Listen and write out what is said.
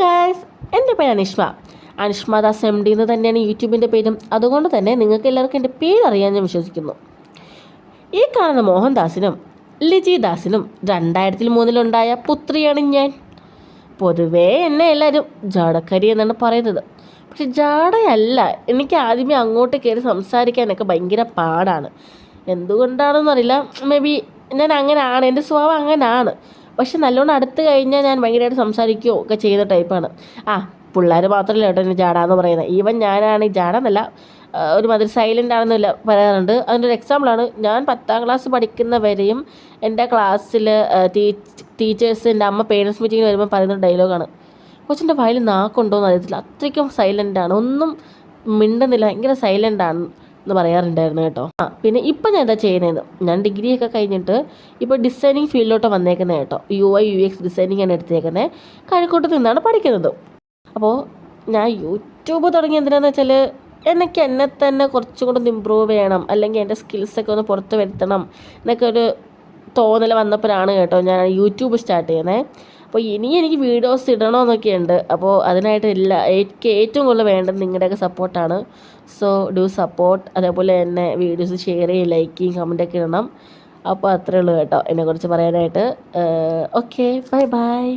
Guys, എൻ്റെ പേര് Anishma Das MD എന്ന് തന്നെയാണ് യൂട്യൂബിൻ്റെ പേരും. അതുകൊണ്ട് തന്നെ നിങ്ങൾക്ക് എല്ലാവർക്കും എൻ്റെ പേരറിയാൻ ഞാൻ വിശ്വസിക്കുന്നു. ഈ കാണുന്ന മോഹൻദാസിനും ലിജി ദാസിനും 2003 പുത്രിയാണ് ഞാൻ. പൊതുവേ എന്നെ എല്ലാവരും ജാടക്കരി എന്നാണ് പറയുന്നത്. പക്ഷെ ജാടയല്ല, എനിക്ക് ആദ്യമേ അങ്ങോട്ട് കയറി സംസാരിക്കാനൊക്കെ ഭയങ്കര പാടാണ്. എന്തുകൊണ്ടാണെന്നറിയില്ല, മേ ബി ഞാൻ അങ്ങനെയാണ്, എൻ്റെ സ്വഭാവം അങ്ങനെയാണ്. പക്ഷെ നല്ലോണം അടുത്ത് കഴിഞ്ഞാൽ ഞാൻ ഭയങ്കരമായിട്ട് സംസാരിക്കുകയോ ഒക്കെ ചെയ്യുന്ന ടൈപ്പാണ്. പിള്ളേർ മാത്രമല്ല കേട്ടോ എന്നെ ജാടാന്ന് പറയുന്നത്. ഈവൻ ഞാനാണ് ഈ ജാടാന്നല്ല, ഒരുമാതിരി സൈലൻ്റ് ആണെന്നില്ല പറയാറുണ്ട്. അതിൻ്റെ ഒരു എക്സാമ്പിളാണ്, ഞാൻ 10ാം ക്ലാസ് പഠിക്കുന്നവരെയും എൻ്റെ ക്ലാസ്സിൽ ടീച്ചേഴ്സ് എൻ്റെ അമ്മ പേരൻസ് മീറ്റിങ്ങിന് വരുമ്പോൾ പറയുന്ന ഡയലോഗാണ്, കൊച്ചിൻ്റെ വായിൽ നാക്കുണ്ടോയെന്ന് അറിയത്തില്ല, അത്രയ്ക്കും സൈലൻ്റാണ്, ഒന്നും മിണ്ടുന്നില്ല, ഭയങ്കര സൈലൻ്റാണ് എന്ന് പറയാറുണ്ടായിരുന്നു കേട്ടോ. പിന്നെ ഇപ്പം ഞാൻ എന്താ ചെയ്യുന്നത്, ഞാൻ ഡിഗ്രിയൊക്കെ കഴിഞ്ഞിട്ട് ഇപ്പോൾ ഡിസൈനിങ് ഫീൽഡിലോട്ട് വന്നേക്കുന്നത് കേട്ടോ. UI UX ഡിസൈനിങ് ആണ് എടുത്തേക്കുന്നത്. കഴക്കൂട്ടത്ത് നിന്നാണ് പഠിക്കുന്നത്. അപ്പോൾ ഞാൻ യൂട്യൂബ് തുടങ്ങിയ എന്തിനാന്ന് വെച്ചാൽ എനിക്ക് എന്നെ തന്നെ കുറച്ചും കൂടെ ഒന്ന് ഇമ്പ്രൂവ് ചെയ്യണം, അല്ലെങ്കിൽ എൻ്റെ സ്കിൽസൊക്കെ ഒന്ന് പുറത്ത് വരുത്തണം എന്നൊക്കെ ഒരു തോന്നൽ വന്നപ്പോഴാണ് കേട്ടോ ഞാൻ യൂട്യൂബ് സ്റ്റാർട്ട് ചെയ്യുന്നത്. അപ്പോൾ ഇനി എനിക്ക് വീഡിയോസ് ഇടണമെന്നൊക്കെ ഉണ്ട്. അപ്പോൾ അതിനായിട്ടില്ല, എനിക്ക് ഏറ്റവും കൂടുതൽ വേണ്ടത് നിങ്ങളുടെയൊക്കെ സപ്പോർട്ടാണ്. So do support. അതേപോലെ തന്നെ വീഡിയോസ് ഷെയർ ചെയ്യും, ലൈക്ക് ചെയ്യും, കമൻറ്റൊക്കെ ഇടണം. അപ്പോൾ അത്രയേ ഉള്ളൂ കേട്ടോ എന്നെക്കുറിച്ച് പറയാനായിട്ട്. Okay, bye bye.